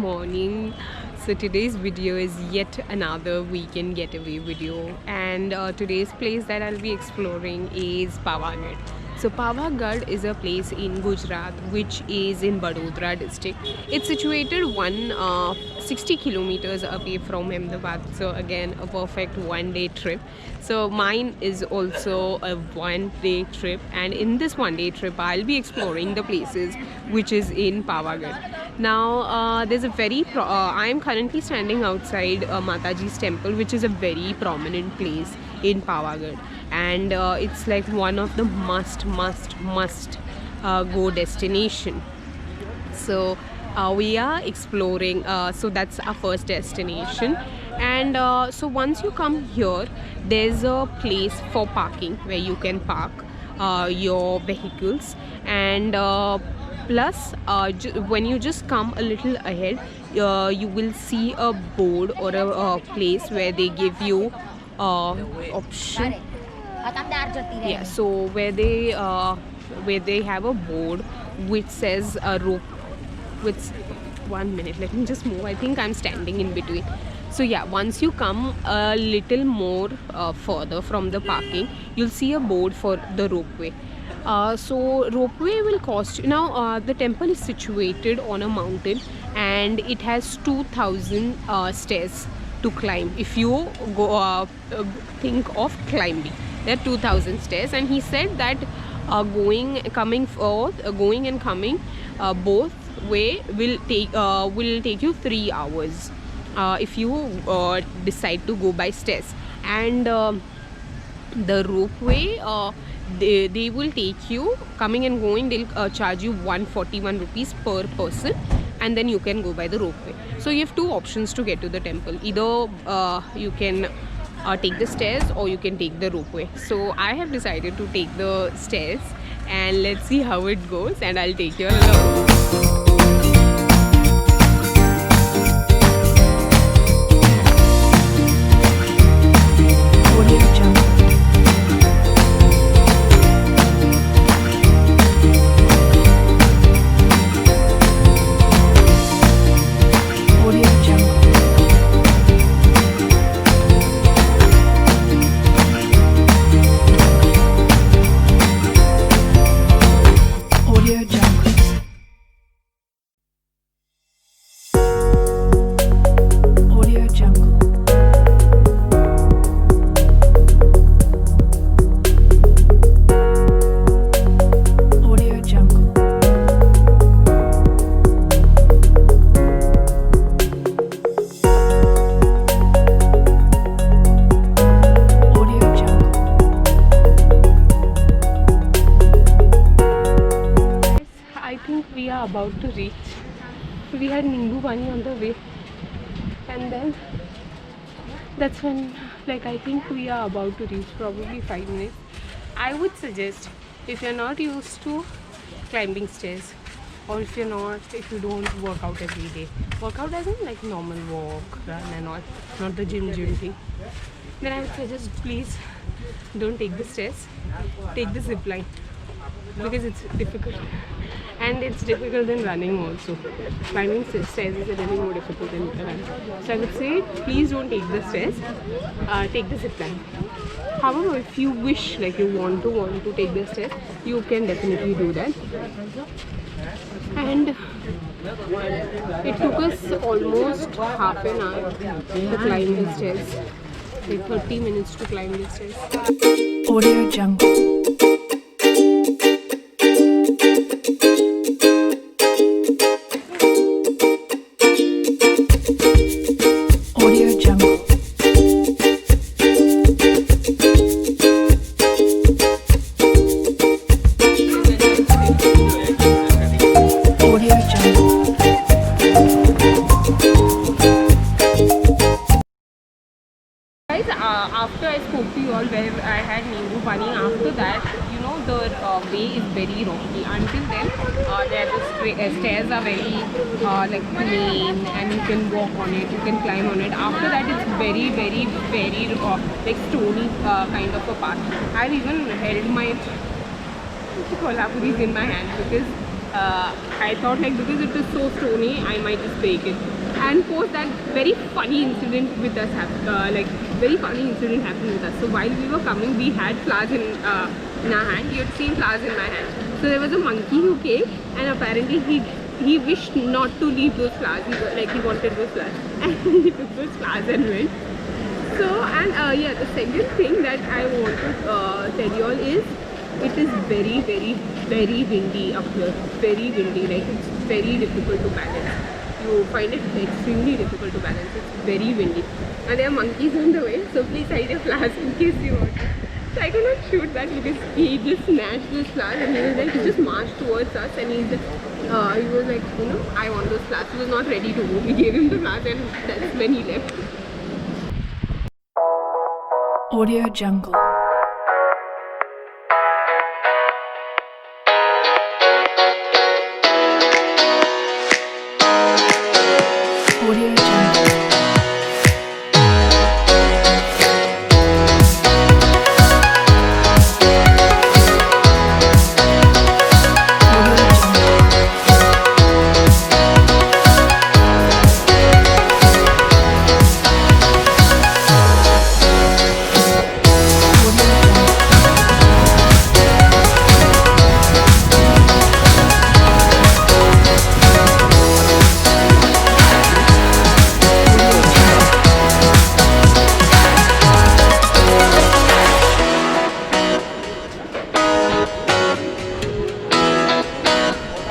morning. So today's video is yet another weekend getaway video, and today's place that I'll be exploring is Pavagadh. So Pavagadh is a place in Gujarat which is in Vadodara district. It's situated 60 kilometers away from Ahmedabad. So again, a perfect one-day trip. So mine is also a one-day trip, and in this one-day trip I'll be exploring the places which is in Pavagadh. Now there's a I am currently standing outside Mataji's temple, which is a very prominent place in Pavagadh, and it's like one of the must go destination. So we are exploring, so that's our first destination. And so once you come here, there's a place for parking where you can park your vehicles, and plus when you just come a little ahead, you will see a board or a place where they give you option. Yeah, so where they have a board which says rope with 1 minute, let me just move. I think I'm standing in between. So yeah, once you come a little more further from the parking, you'll see a board for the ropeway. So ropeway will cost you. Now the temple is situated on a mountain, and it has 2000 stairs to climb. If you go think of climbing, there are 2000 stairs, and he said that going and coming both way will take you 3 hours if you decide to go by stairs. And the ropeway, they will take you coming and going. They'll charge you 141 rupees per person, and then you can go by the ropeway. So you have two options to get to the temple. Either you can take the stairs, or you can take the ropeway. So I have decided to take the stairs, and let's see how it goes, and I'll take you along. About to reach. We had Nimbu Pani on the way, and then that's when, like, I think we are about to reach, probably 5 minutes. I would suggest, if you're not used to climbing stairs, or if you don't work out every day, work out as in like normal walk, run and all, not the gym thing, then I would suggest, please don't take the stairs, take the zip line, because it's difficult. And it's difficult than running also. Climbing stairs is a little more difficult than running. So I would say, please don't take the stairs, take the zip line. However, if you wish, like you want to take the stairs, you can definitely do that. And it took us almost half an hour to climb the stairs. Like 30 minutes to climb the stairs. Audio Jungle. After I spoke to you all where I had Nimbu Pani, after that, you know, the way is very rocky. Until then, the stairs are very like plain, and you can walk on it, you can climb on it. After that, it's very like stony kind of a path. I've even held my Kolhapuris in my hand, because I thought like because it is so stony, I might just break it. And post that, very funny incident with us very funny incident happened with us. So while we were coming, we had flowers in our hand. You had seen flowers in my hand. So there was a monkey who came, and apparently he wished not to leave those flowers. He wanted those flowers, and he took those flowers and went. So, and yeah, the second thing that I want to tell you all is, it is very, very, very windy up here. Very windy, like it's very difficult to balance. You find it extremely difficult to balance. It's very windy. And there are monkeys on the way, so please hide your flowers in case you want. So I could not shoot that because he just snatched those flowers, and he just marched towards us, and he was like, I want those flowers. He was not ready to move. We gave him the flowers, and that's when he left. Audio Jungle.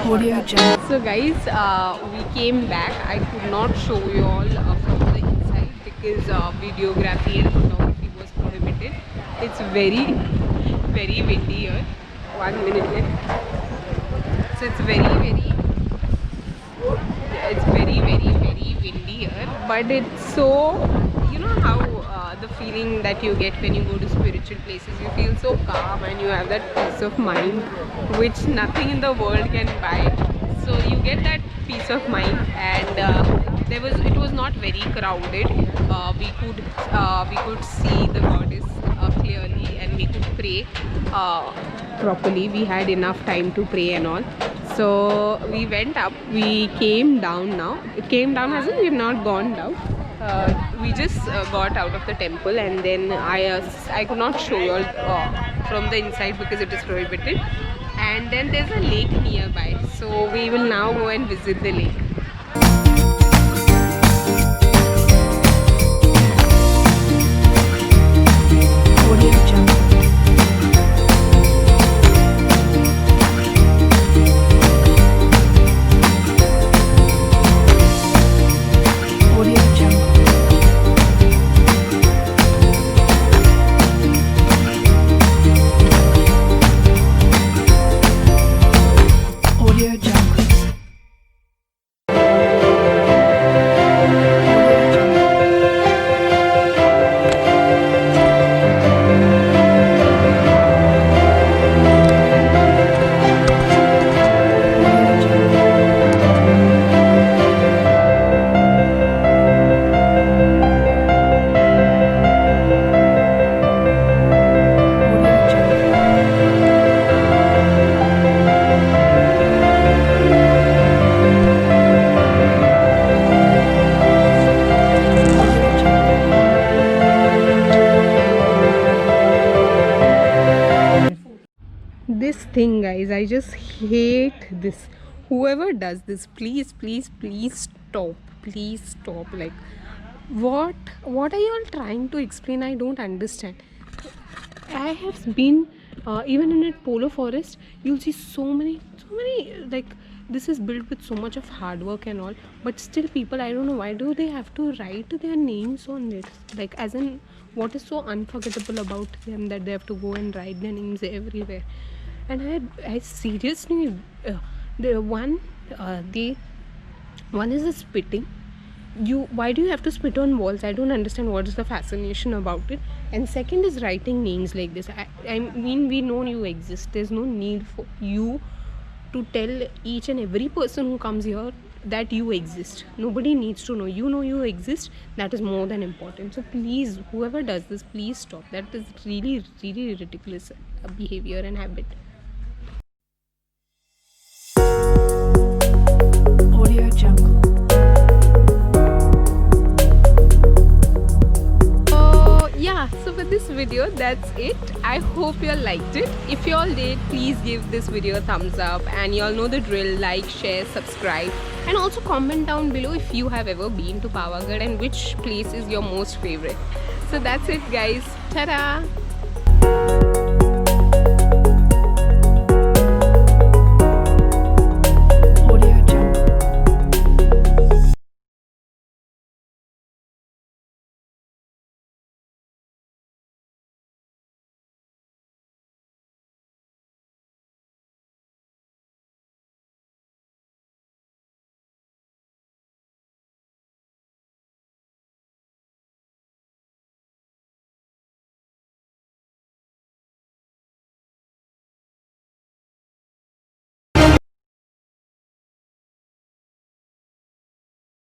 Audio Jungle. So guys, we came back. I could not show you all from the inside because videography and photography was prohibited. It's very, very windy here. 1 minute left. So it's very windy here. But it's so, you know how the feeling that you get when you go to spiritual places, you feel so calm and you have that peace of mind which nothing in the world can buy. So you get that peace of mind, and it was not very crowded. We could see the goddess clearly, and we could pray properly. We had enough time to pray and all. So we went up. We came down now. It came down as in we have not gone down. We just got out of the temple, and then I could not show you all from the inside because it is prohibited. And then there's a lake nearby, so we will now go and visit the lake. Audio Jungle. Audio Jungle. Audio Jungle. This thing, guys, I just hate this. Whoever does this, please stop. Like, what are you all trying to explain? I don't understand. I have been even in a polo forest, you'll see so many like, this is built with so much of hard work and all, but still people, I don't know why do they have to write their names on it, like, as in, what is so unforgettable about them that they have to go and write their names everywhere. And I seriously, the one is the spitting. Why do you have to spit on walls? I don't understand what is the fascination about it. And second is writing names like this. I mean, we know you exist. There's no need for you to tell each and every person who comes here that you exist. Nobody needs to know. You know you exist. That is more than important. So please, whoever does this, please stop. That is really ridiculous behavior and habit. Jungle. Yeah, so for this video that's it. I hope you all liked it. If you all did, please give this video a thumbs up, and you all know the drill. Like, share, subscribe, and also comment down below if you have ever been to Pavagadh and which place is your most favorite. So that's it guys. Ta-da!